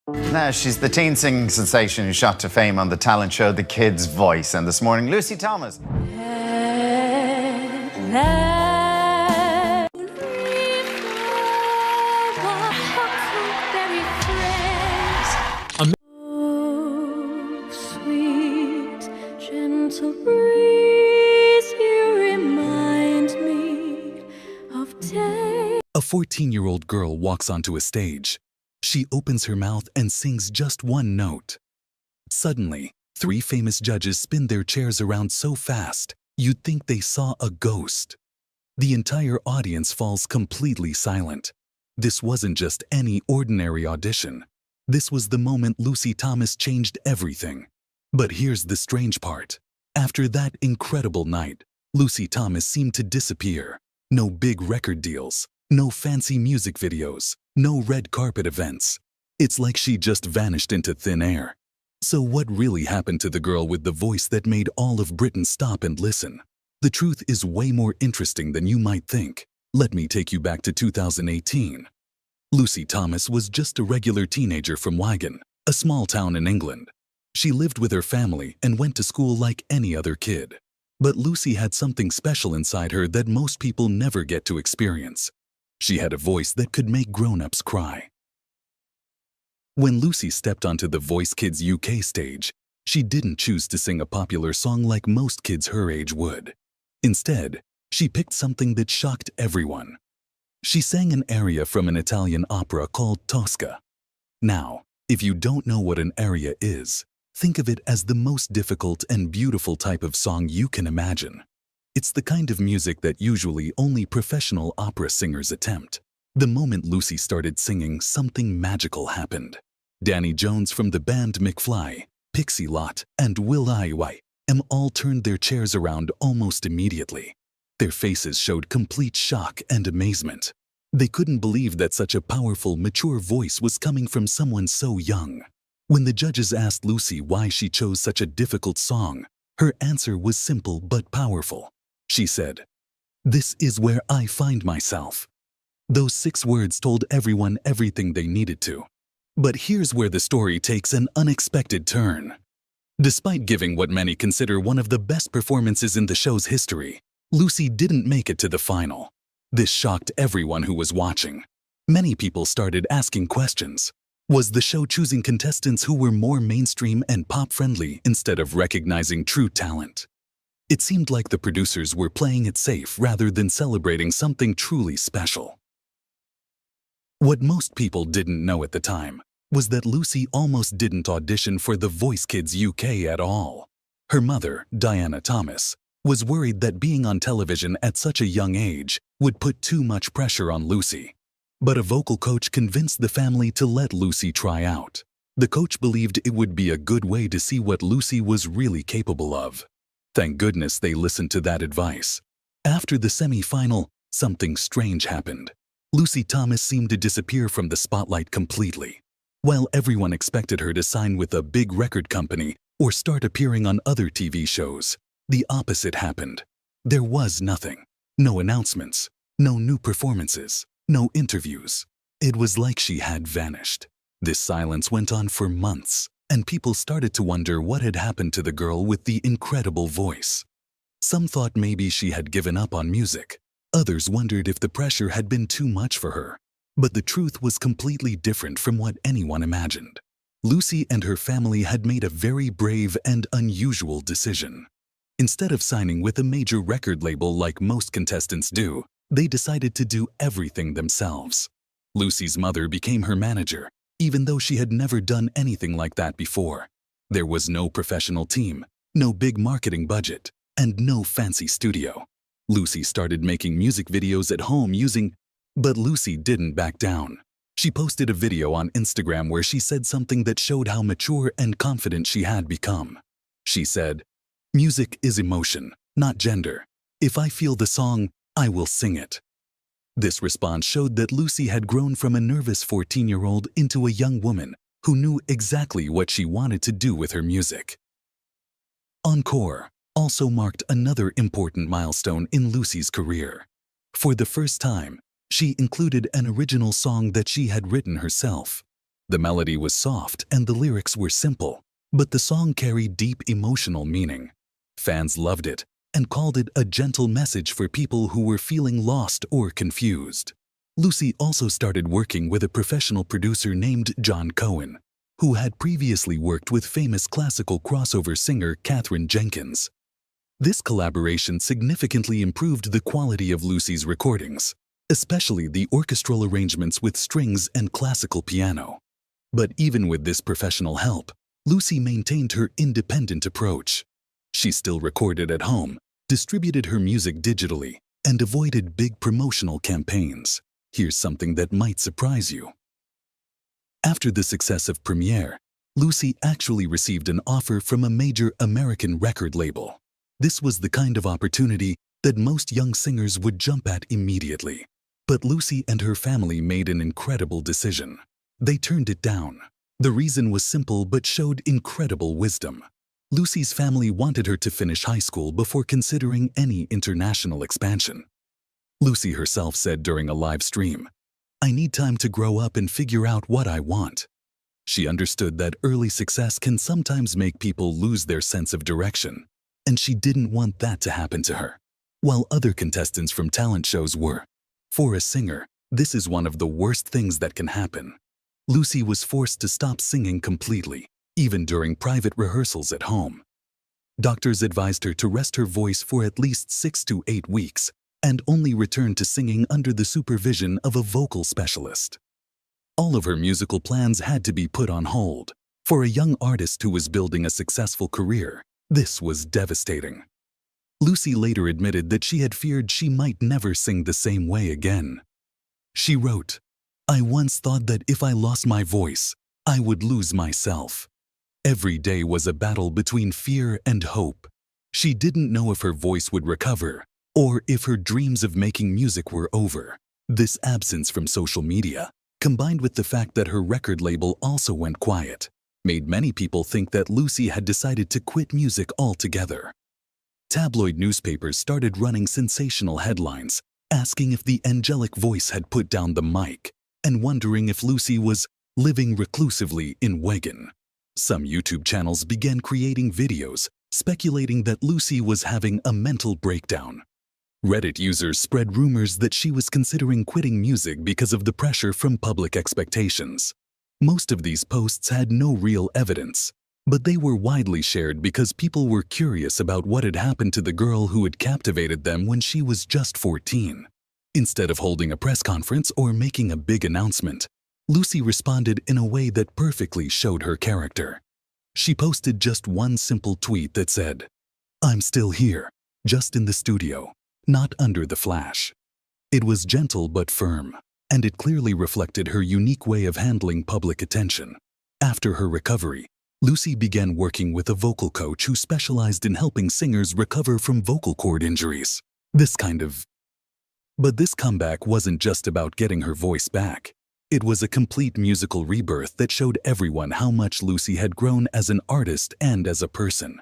Now, she's the teen singing sensation who shot to fame on the talent show The Kid's Voice. And this morning, Lucy Thomas. Sweet, gentle breeze, you remind me of day. A 14-year-old girl walks onto a stage. She opens her mouth and sings just one note. Suddenly, 3 famous judges spin their chairs around so fast, you'd think they saw a ghost. The entire audience falls completely silent. This wasn't just any ordinary audition. This was the moment Lucy Thomas changed everything. But here's the strange part. After that incredible night, Lucy Thomas seemed to disappear. No big record deals, no fancy music videos, no red carpet events. It's like she just vanished into thin air. So what really happened to the girl with the voice that made all of Britain stop and listen? The truth is way more interesting than you might think. Let me take you back to 2018. Lucy Thomas was just a regular teenager from Wigan, a small town in England. She lived with her family and went to school like any other kid. But Lucy had something special inside her that most people never get to experience. She had a voice that could make grown-ups cry. When Lucy stepped onto the Voice Kids UK stage, she didn't choose to sing a popular song like most kids her age would. Instead, she picked something that shocked everyone. She sang an aria from an Italian opera called Tosca. Now, if you don't know what an aria is, think of it as the most difficult and beautiful type of song you can imagine. It's the kind of music that usually only professional opera singers attempt. The moment Lucy started singing, something magical happened. Danny Jones from the band McFly, Pixie Lott, and will.i.am all turned their chairs around almost immediately. Their faces showed complete shock and amazement. They couldn't believe that such a powerful, mature voice was coming from someone so young. When the judges asked Lucy why she chose such a difficult song, her answer was simple but powerful. She said, "This is where I find myself." Those 6 words told everyone everything they needed to. But here's where the story takes an unexpected turn. Despite giving what many consider one of the best performances in the show's history, Lucy didn't make it to the final. This shocked everyone who was watching. Many people started asking questions. Was the show choosing contestants who were more mainstream and pop-friendly instead of recognizing true talent? It seemed like the producers were playing it safe rather than celebrating something truly special. What most people didn't know at the time was that Lucy almost didn't audition for the Voice Kids UK at all. Her mother, Diana Thomas, was worried that being on television at such a young age would put too much pressure on Lucy. But a vocal coach convinced the family to let Lucy try out. The coach believed it would be a good way to see what Lucy was really capable of. Thank goodness they listened to that advice. After the semi-final, something strange happened. Lucy Thomas seemed to disappear from the spotlight completely. While everyone expected her to sign with a big record company or start appearing on other TV shows, the opposite happened. There was nothing. No announcements, no new performances, no interviews. It was like she had vanished. This silence went on for months, and people started to wonder what had happened to the girl with the incredible voice. Some thought maybe she had given up on music. Others wondered if the pressure had been too much for her. But the truth was completely different from what anyone imagined. Lucy and her family had made a very brave and unusual decision. Instead of signing with a major record label like most contestants do, they decided to do everything themselves. Lucy's mother became her manager, even though she had never done anything like that before. There was no professional team, no big marketing budget, and no fancy studio. Lucy started making music videos at home But Lucy didn't back down. She posted a video on Instagram where she said something that showed how mature and confident she had become. She said, "Music is emotion, not gender. If I feel the song, I will sing it." This response showed that Lucy had grown from a nervous 14-year-old into a young woman who knew exactly what she wanted to do with her music. Encore also marked another important milestone in Lucy's career. For the first time, she included an original song that she had written herself. The melody was soft and the lyrics were simple, but the song carried deep emotional meaning. Fans loved it and called it a gentle message for people who were feeling lost or confused. Lucy also started working with a professional producer named John Cohen, who had previously worked with famous classical crossover singer Katherine Jenkins. This collaboration significantly improved the quality of Lucy's recordings, especially the orchestral arrangements with strings and classical piano. But even with this professional help, Lucy maintained her independent approach. She still recorded at home, distributed her music digitally, and avoided big promotional campaigns. Here's something that might surprise you. After the success of Premiere, Lucy actually received an offer from a major American record label. This was the kind of opportunity that most young singers would jump at immediately. But Lucy and her family made an incredible decision. They turned it down. The reason was simple but showed incredible wisdom. Lucy's family wanted her to finish high school before considering any international expansion. Lucy herself said during a live stream, "I need time to grow up and figure out what I want." She understood that early success can sometimes make people lose their sense of direction, and she didn't want that to happen to her. While other contestants from talent shows were, for a singer, this is one of the worst things that can happen. Lucy was forced to stop singing completely, even during private rehearsals at home. Doctors advised her to rest her voice for at least 6 to 8 weeks and only return to singing under the supervision of a vocal specialist. All of her musical plans had to be put on hold. For a young artist who was building a successful career, this was devastating. Lucy later admitted that she had feared she might never sing the same way again. She wrote, "I once thought that if I lost my voice, I would lose myself. Every day was a battle between fear and hope. She didn't know if her voice would recover or if her dreams of making music were over." This absence from social media, combined with the fact that her record label also went quiet, made many people think that Lucy had decided to quit music altogether. Tabloid newspapers started running sensational headlines, asking if the angelic voice had put down the mic, and wondering if Lucy was living reclusively in Wigan. Some YouTube channels began creating videos, speculating that Lucy was having a mental breakdown. Reddit users spread rumors that she was considering quitting music because of the pressure from public expectations. Most of these posts had no real evidence, but they were widely shared because people were curious about what had happened to the girl who had captivated them when she was just 14. Instead of holding a press conference or making a big announcement, Lucy responded in a way that perfectly showed her character. She posted just one simple tweet that said, "I'm still here, just in the studio, not under the flash." It was gentle but firm, and it clearly reflected her unique way of handling public attention. After her recovery, Lucy began working with a vocal coach who specialized in helping singers recover from vocal cord injuries. But this comeback wasn't just about getting her voice back. It was a complete musical rebirth that showed everyone how much Lucy had grown as an artist and as a person.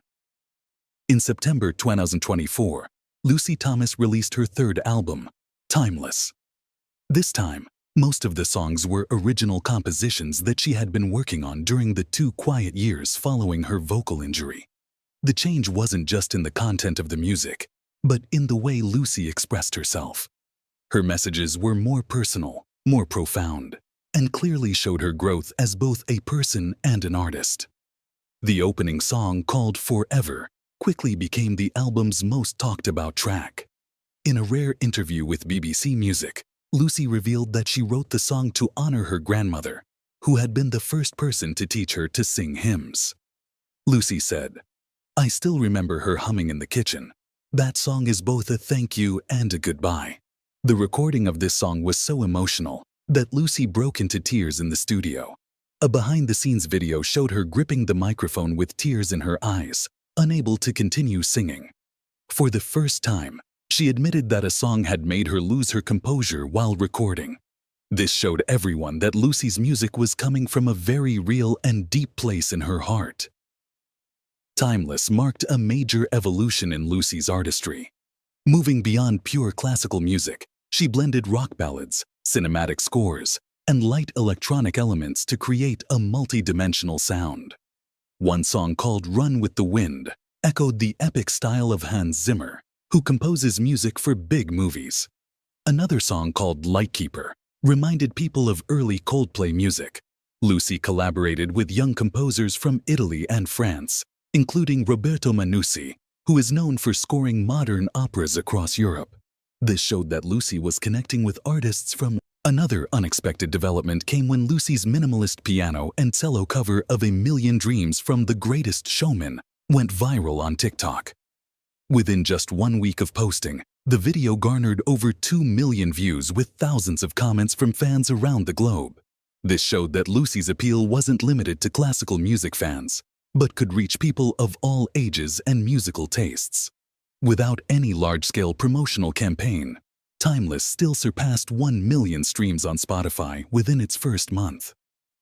In September 2024, Lucy Thomas released her third album, Timeless. This time, most of the songs were original compositions that she had been working on during the 2 quiet years following her vocal injury. The change wasn't just in the content of the music, but in the way Lucy expressed herself. Her messages were more personal, more profound, and clearly showed her growth as both a person and an artist. The opening song, called Forever, quickly became the album's most talked about track. In a rare interview with BBC Music, Lucy revealed that she wrote the song to honor her grandmother, who had been the first person to teach her to sing hymns. Lucy said, "I still remember her humming in the kitchen. That song is both a thank you and a goodbye." The recording of this song was so emotional that Lucy broke into tears in the studio. A behind-the-scenes video showed her gripping the microphone with tears in her eyes, unable to continue singing. For the first time, she admitted that a song had made her lose her composure while recording. This showed everyone that Lucy's music was coming from a very real and deep place in her heart. Timeless marked a major evolution in Lucy's artistry. Moving beyond pure classical music, she blended rock ballads, cinematic scores, and light electronic elements to create a multi-dimensional sound. One song called Run with the Wind echoed the epic style of Hans Zimmer, who composes music for big movies. Another song called Lightkeeper reminded people of early Coldplay music. Lucy collaborated with young composers from Italy and France, including Roberto Manussi, who is known for scoring modern operas across Europe. This showed that Lucy was connecting with artists from. Another unexpected development came when Lucy's minimalist piano and cello cover of A Million Dreams from The Greatest Showman went viral on TikTok. Within just 1 week of posting, the video garnered over 2 million views with thousands of comments from fans around the globe. This showed that Lucy's appeal wasn't limited to classical music fans, but could reach people of all ages and musical tastes. Without any large-scale promotional campaign, Timeless still surpassed 1 million streams on Spotify within its first month.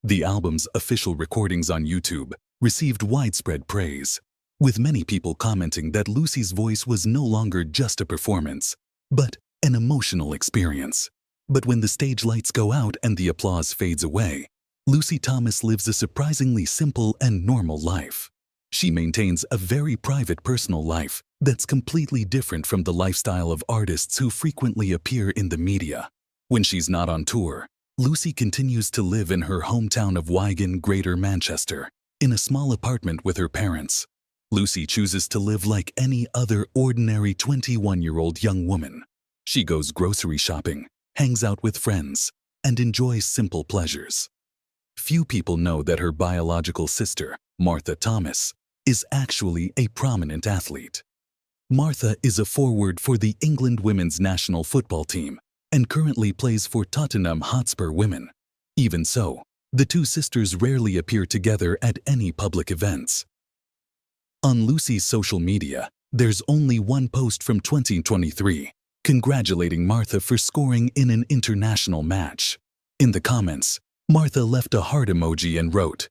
The album's official recordings on YouTube received widespread praise, with many people commenting that Lucy's voice was no longer just a performance, but an emotional experience. But when the stage lights go out and the applause fades away, Lucy Thomas lives a surprisingly simple and normal life. She maintains a very private personal life that's completely different from the lifestyle of artists who frequently appear in the media. When she's not on tour, Lucy continues to live in her hometown of Wigan, Greater Manchester, in a small apartment with her parents. Lucy chooses to live like any other ordinary 21-year-old young woman. She goes grocery shopping, hangs out with friends, and enjoys simple pleasures. Few people know that her biological sister, Martha Thomas, is actually a prominent athlete. Martha is a forward for the England women's national football team and currently plays for Tottenham Hotspur Women. Even so, the two sisters rarely appear together at any public events. On Lucy's social media, there's only one post from 2023, congratulating Martha for scoring in an international match. In the comments, Martha left a heart emoji and wrote,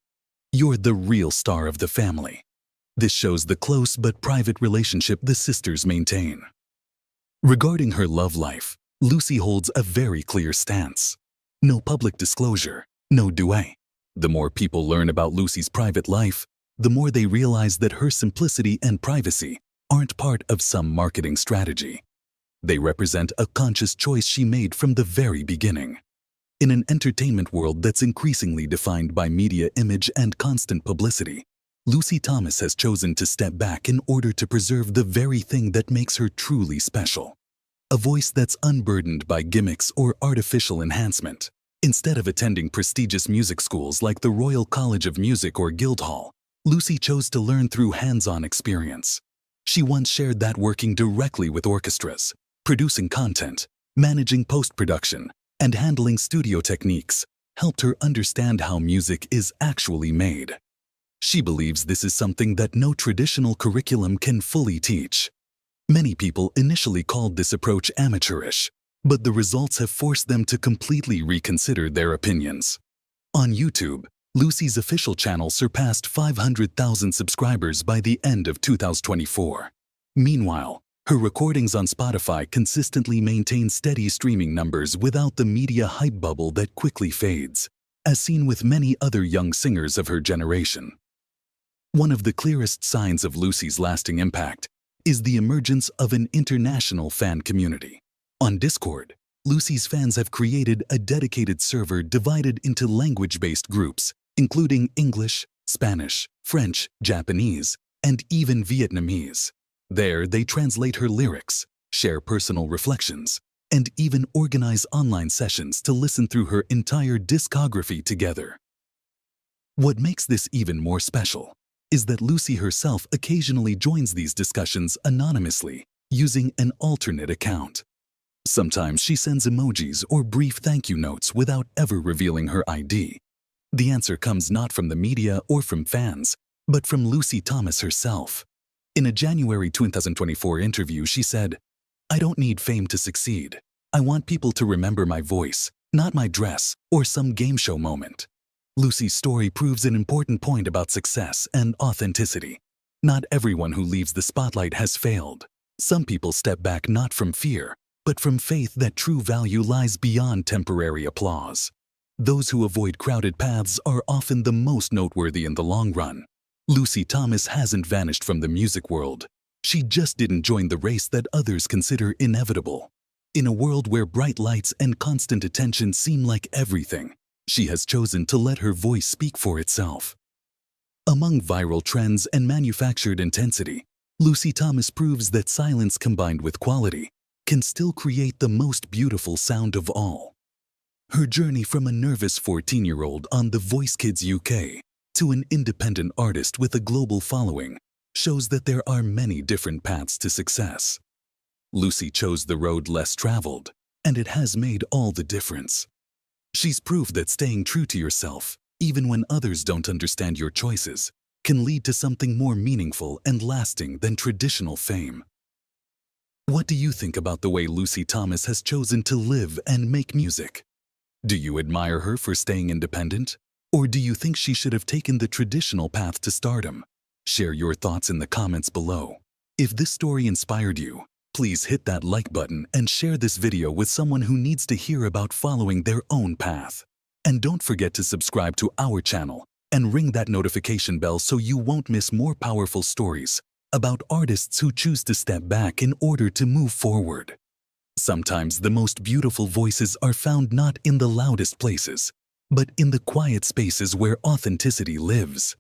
"You're the real star of the family." This shows the close but private relationship the sisters maintain. Regarding her love life, Lucy holds a very clear stance. No public disclosure, no duet. The more people learn about Lucy's private life, the more they realize that her simplicity and privacy aren't part of some marketing strategy. They represent a conscious choice she made from the very beginning. In an entertainment world that's increasingly defined by media image and constant publicity, Lucy Thomas has chosen to step back in order to preserve the very thing that makes her truly special. A voice that's unburdened by gimmicks or artificial enhancement. Instead of attending prestigious music schools like the Royal College of Music or Guildhall, Lucy chose to learn through hands-on experience. She once shared that working directly with orchestras, producing content, managing post-production, and handling studio techniques helped her understand how music is actually made. She believes this is something that no traditional curriculum can fully teach. Many people initially called this approach amateurish, but the results have forced them to completely reconsider their opinions. On YouTube, Lucy's official channel surpassed 500,000 subscribers by the end of 2024. Meanwhile, her recordings on Spotify consistently maintain steady streaming numbers without the media hype bubble that quickly fades, as seen with many other young singers of her generation. One of the clearest signs of Lucy's lasting impact is the emergence of an international fan community. On Discord, Lucy's fans have created a dedicated server divided into language-based groups, including English, Spanish, French, Japanese, and even Vietnamese. There, they translate her lyrics, share personal reflections, and even organize online sessions to listen through her entire discography together. What makes this even more special is that Lucy herself occasionally joins these discussions anonymously, using an alternate account. Sometimes she sends emojis or brief thank you notes without ever revealing her ID. The answer comes not from the media or from fans, but from Lucy Thomas herself. In a January 2024 interview, she said, "I don't need fame to succeed. I want people to remember my voice, not my dress or some game show moment." Lucy's story proves an important point about success and authenticity. Not everyone who leaves the spotlight has failed. Some people step back not from fear, but from faith that true value lies beyond temporary applause. Those who avoid crowded paths are often the most noteworthy in the long run. Lucy Thomas hasn't vanished from the music world. She just didn't join the race that others consider inevitable. In a world where bright lights and constant attention seem like everything, she has chosen to let her voice speak for itself. Among viral trends and manufactured intensity, Lucy Thomas proves that silence combined with quality can still create the most beautiful sound of all. Her journey from a nervous 14-year-old on The Voice Kids UK to an independent artist with a global following shows that there are many different paths to success. Lucy chose the road less traveled, and it has made all the difference. She's proved that staying true to yourself, even when others don't understand your choices, can lead to something more meaningful and lasting than traditional fame. What do you think about the way Lucy Thomas has chosen to live and make music? Do you admire her for staying independent? Or do you think she should have taken the traditional path to stardom? Share your thoughts in the comments below. If this story inspired you, please hit that like button and share this video with someone who needs to hear about following their own path. And don't forget to subscribe to our channel and ring that notification bell so you won't miss more powerful stories about artists who choose to step back in order to move forward. Sometimes the most beautiful voices are found not in the loudest places, but in the quiet spaces where authenticity lives.